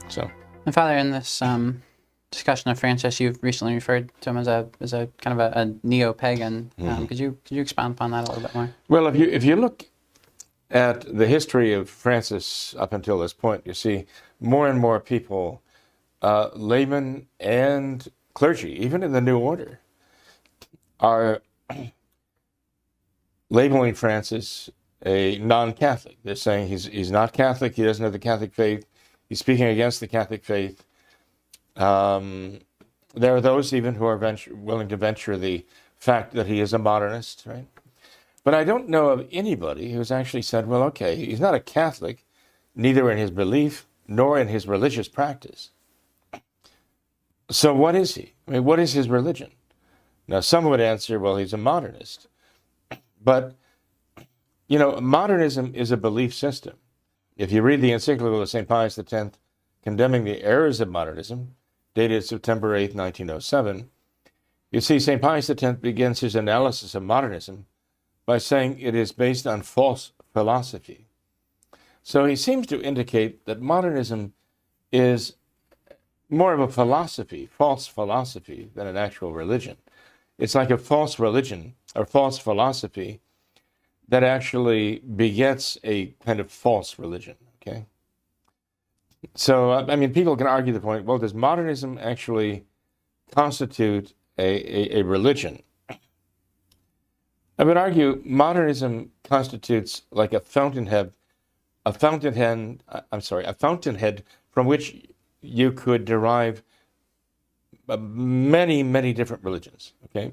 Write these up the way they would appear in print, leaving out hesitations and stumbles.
So, and Father, in this discussion of Francis, you've recently referred to him as a kind of a neo-pagan. Could you expound upon that a little bit more? well, if you look at the history of Francis up until this point, you see more and more people, laymen and clergy, even in the New Order, are labeling Francis a non-Catholic. They're saying he's not Catholic, he doesn't have the Catholic faith, he's speaking against the Catholic faith. There are those even who are willing to venture the fact that he is a modernist, right? But I don't know of anybody who's actually said, well, okay, he's not a Catholic, neither in his belief nor in his religious practice. So what is he? I mean, what is his religion? Now, some would answer, well, he's a modernist. But, modernism is a belief system. If you read the encyclical of St. Pius X, condemning the errors of modernism, dated September 8, 1907, you see St. Pius X begins his analysis of modernism by saying it is based on false philosophy. So he seems to indicate that modernism is more of a philosophy, false philosophy, than an actual religion. It's like a false religion or false philosophy that actually begets a kind of false religion, okay? So, I mean, people can argue the point, well, does modernism actually constitute a religion? I would argue modernism constitutes like a fountainhead from which you could derive many, many different religions, okay?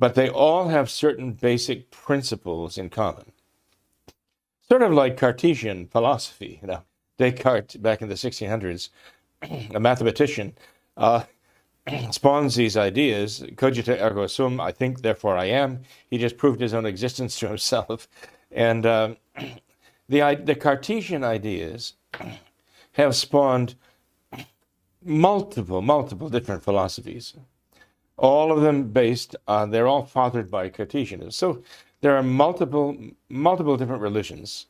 But they all have certain basic principles in common. Sort of like Cartesian philosophy, Descartes, back in the 1600s, a mathematician, spawns these ideas, cogito ergo sum, I think, therefore I am. He just proved his own existence to himself. And the Cartesian ideas have spawned multiple different philosophies, all of them based on, they're all fathered by Cartesianism. So there are multiple different religions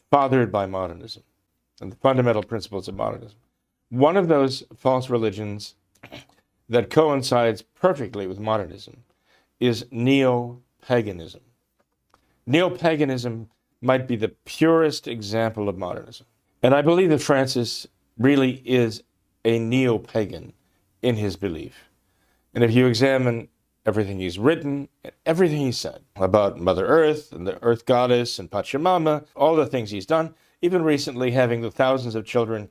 fathered by modernism and the fundamental principles of modernism. One of those false religions that coincides perfectly with modernism is neo-paganism. Neo-paganism might be the purest example of modernism. And I believe that Francis really is a neo-pagan in his belief. And if you examine everything he's written, and everything he said about Mother Earth and the Earth Goddess and Pachamama, all the things he's done, even recently having the thousands of children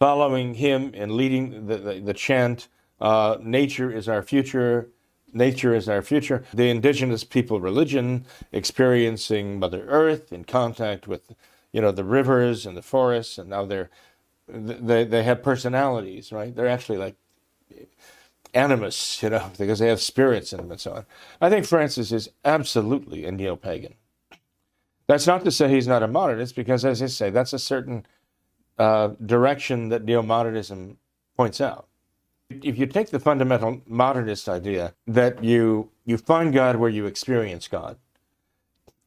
following him and leading the chant, nature is our future, nature is our future. The indigenous people religion, experiencing Mother Earth in contact with, the rivers and the forests, and now they have personalities, right? They're actually like animists, because they have spirits in them and so on. I think Francis is absolutely a neo-pagan. That's not to say he's not a modernist, because, as I say, that's a certain direction that neo-modernism points out. If you take the fundamental modernist idea that you find God where you experience God,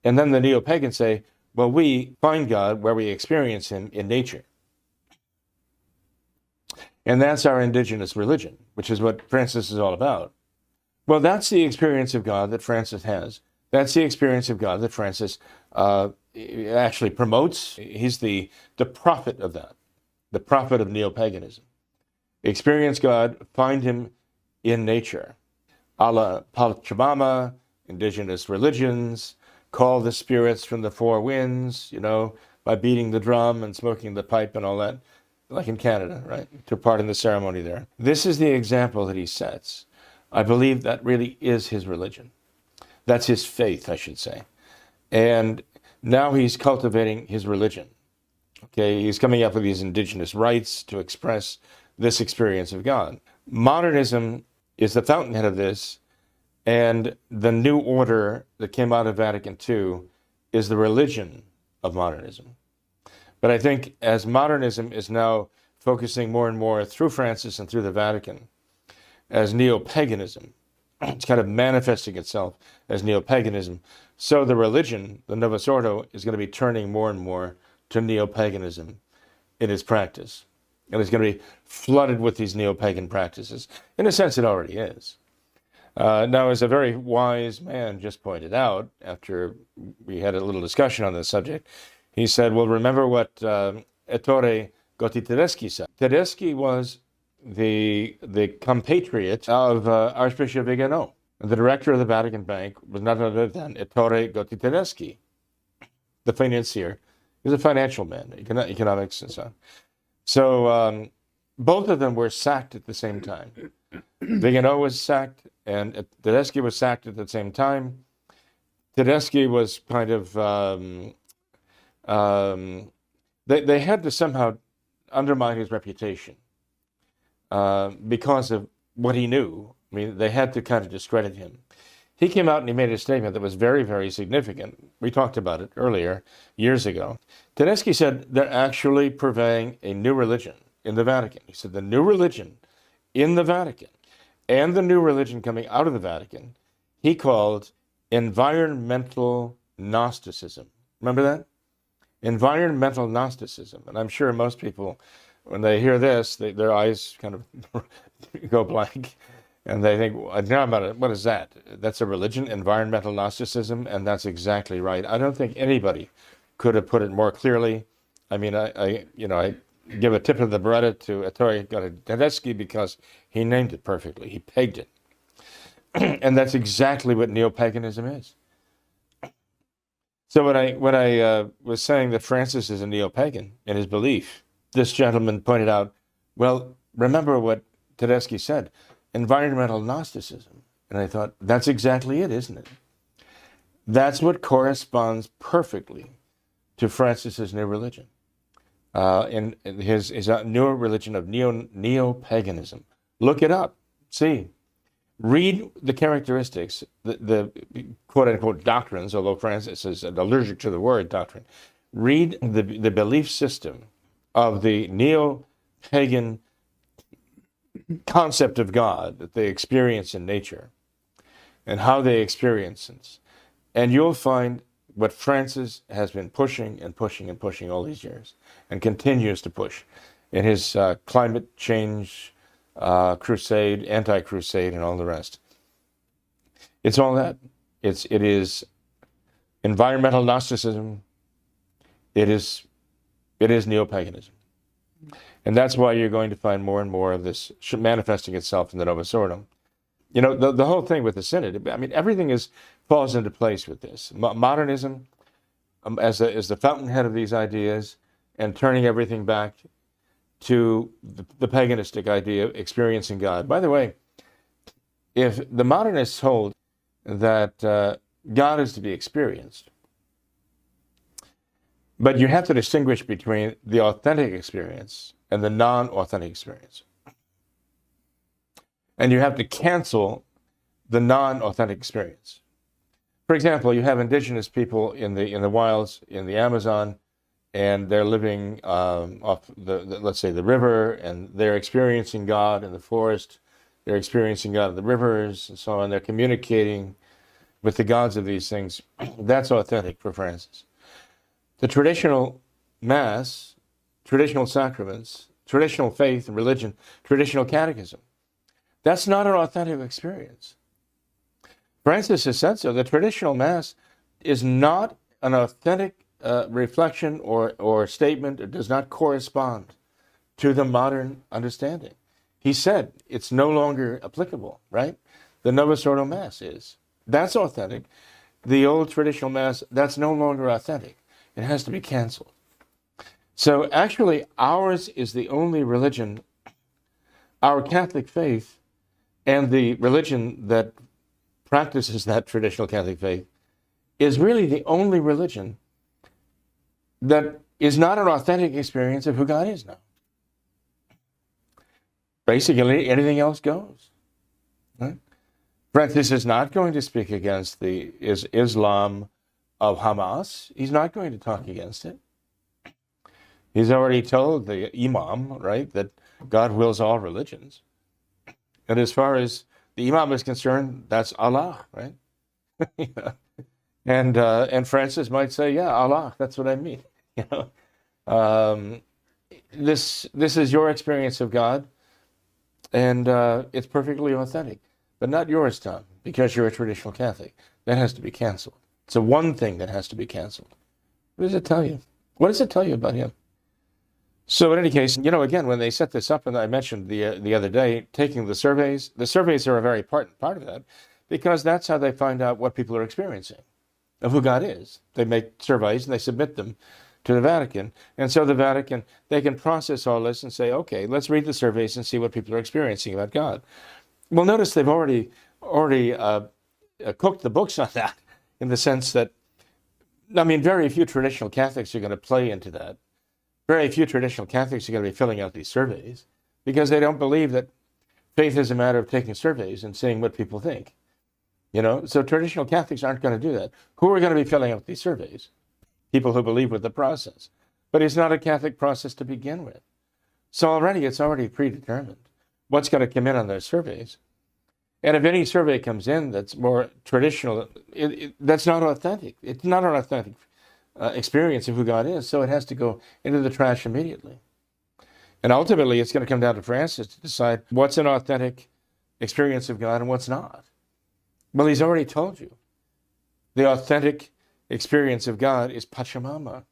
and then the neo-pagans say, well, we find God where we experience him in nature. And that's our indigenous religion, which is what Francis is all about. Well, that's the experience of God that Francis has. That's the experience of God that Francis actually promotes. He's the prophet of that, the prophet of neo-paganism. Experience God, find him in nature. A la Pachamama, indigenous religions, call the spirits from the four winds, by beating the drum and smoking the pipe and all that, like in Canada, right? Took part in the ceremony there. This is the example that he sets. I believe that really is his religion. That's his faith, I should say. And now he's cultivating his religion. Okay, he's coming up with these indigenous rites to express this experience of God. Modernism is the fountainhead of this, and the new order that came out of Vatican II is the religion of modernism. But I think as modernism is now focusing more and more through Francis and through the Vatican as neo-paganism, it's kind of manifesting itself as neo-paganism, so the religion, the Novus Ordo, is going to be turning more and more to neo-paganism in its practice. And it's going to be flooded with these neo-pagan practices. In a sense, it already is. Now, as a very wise man just pointed out, after we had a little discussion on this subject, he said, well, remember what Ettore Gotti Tedeschi said. Tedeschi was the compatriot of Archbishop Vigano. The director of the Vatican Bank was none other than Ettore Gotti Tedeschi, the financier. He was a financial man, economics and so on. So both of them were sacked at the same time. Vigano was sacked, and Tedeschi was sacked at the same time. Tedeschi was kind of, they had to somehow undermine his reputation because of what he knew. I mean, they had to kind of discredit him. He came out and he made a statement that was very, very significant. We talked about it earlier, years ago. Tedeschi said they're actually purveying a new religion in the Vatican. He said the new religion in the Vatican and the new religion coming out of the Vatican, he called environmental Gnosticism. Remember that? Environmental Gnosticism. And I'm sure most people, when they hear this, their eyes kind of go blank. And they think, what is that? That's a religion, environmental Gnosticism, and that's exactly right. I don't think anybody could have put it more clearly. I mean, I give a tip of the credit to Ettore Tedeschi because he named it perfectly. He pegged it. And that's exactly what neo-paganism is. So when I was saying that Francis is a neo-pagan in his belief, this gentleman pointed out, well, remember what Tedeschi said, environmental Gnosticism. And I thought, that's exactly it, isn't it? That's what corresponds perfectly to Francis's new religion. In his new religion of neo-paganism. Look it up. See. Read the characteristics, the quote-unquote doctrines, although Francis is allergic to the word doctrine. Read the belief system of the neo-pagan concept of God that they experience in nature and how they experience it. And you'll find what Francis has been pushing and pushing and pushing all these years and continues to push in his climate change crusade, anti-crusade, and all the rest. It's all that. It is environmental Gnosticism. It is neo-paganism. And that's why you're going to find more and more of this manifesting itself in the Novus Ordo. You know, the whole thing with the Synod, I mean, everything falls into place with this. Modernism as the fountainhead of these ideas and turning everything back to the paganistic idea of experiencing God. By the way, if the modernists hold that God is to be experienced, but you have to distinguish between the authentic experience and the non-authentic experience. And you have to cancel the non-authentic experience. For example, you have indigenous people in the wilds, in the Amazon, and they're living off let's say the river, and they're experiencing God in the forest, they're experiencing God in the rivers, and so on. They're communicating with the gods of these things. That's authentic for Francis. The traditional Mass, traditional sacraments, traditional faith and religion, traditional catechism, that's not an authentic experience. Francis has said so. The traditional Mass is not an authentic reflection or statement. It does not correspond to the modern understanding. He said it's no longer applicable, right? The Novus Ordo Mass is. That's authentic. The old traditional Mass, that's no longer authentic. It has to be canceled. So actually, ours is the only religion, our Catholic faith, and the religion that practices that traditional Catholic faith is really the only religion that is not an authentic experience of who God is now. Basically, anything else goes. Right? Francis is not going to speak against the Islam of Hamas. He's not going to talk against it. He's already told the Imam, right, that God wills all religions. And as far as the Imam is concerned, that's Allah, right? Yeah. And Francis might say, yeah, Allah, that's what I mean. You know, this is your experience of God, and it's perfectly authentic, but not yours, Tom, because you're a traditional Catholic. That has to be canceled. It's the one thing that has to be canceled. What does it tell you? What does it tell you about him? So in any case, again, when they set this up, and I mentioned the other day, taking the surveys are a very important part of that, because that's how they find out what people are experiencing, of who God is. They make surveys and they submit them to the Vatican. And so the Vatican, they can process all this and say, okay, let's read the surveys and see what people are experiencing about God. Well, notice they've already cooked the books on that, in the sense that, very few traditional Catholics are going to play into that. Very few traditional Catholics are going to be filling out these surveys, because they don't believe that faith is a matter of taking surveys and seeing what people think. So traditional Catholics aren't going to do that. Who are going to be filling out these surveys? People who believe with the process. But it's not a Catholic process to begin with. So it's already predetermined what's going to come in on those surveys. And if any survey comes in that's more traditional, that's not authentic. It's not an authentic experience of who God is, so it has to go into the trash immediately. And ultimately, it's going to come down to Francis to decide what's an authentic experience of God and what's not. Well, he's already told you. The authentic experience of God is Pachamama.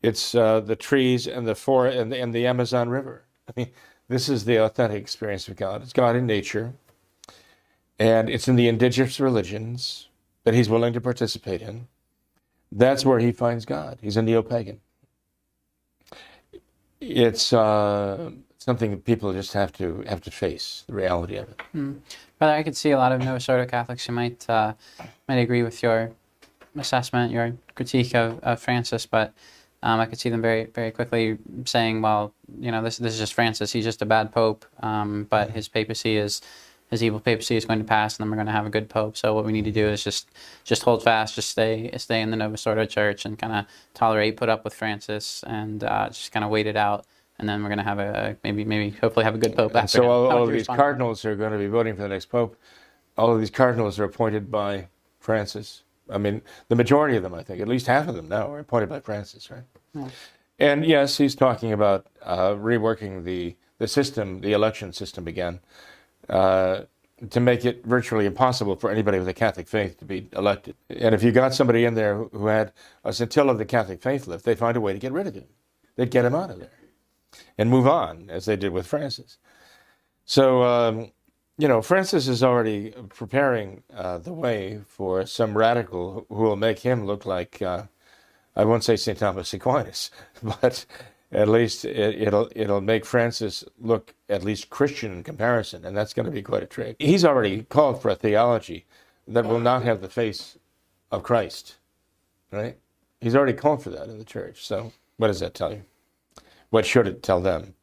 It's the trees and the forest and the Amazon River. This is the authentic experience of God. It's God in nature, and it's in the indigenous religions that he's willing to participate in. That's where he finds God. He's a neo-pagan. It's something that people just have to face, the reality of it. Brother, I could see a lot of Nova Sordo Catholics who might agree with your assessment, your critique of Francis, but I could see them very, very quickly saying, well, this is just Francis. He's just a bad pope, but his evil papacy is going to pass, and then we're going to have a good pope. So what we need to do is just hold fast, just stay in the Nova Sordo Church, and kind of tolerate, put up with Francis, and just kind of wait it out. And then we're going to have hopefully have a good pope after. So all of these cardinals are going to be voting for the next pope. All of these cardinals are appointed by Francis. The majority of them, I think, at least half of them now, are appointed by Francis, right? Yeah. And yes, he's talking about reworking the system, the election system again, to make it virtually impossible for anybody with a Catholic faith to be elected. And if you got somebody in there who had a scintilla of the Catholic faith left, they'd find a way to get rid of him. They'd get him out of there and move on, as they did with Francis. So, Francis is already preparing the way for some radical who will make him look like, I won't say St. Thomas Aquinas, but at least it'll make Francis look at least Christian in comparison, and that's going to be quite a trick. He's already called for a theology that will not have the face of Christ, right? He's already called for that in the church. So what does that tell you? What should it tell them?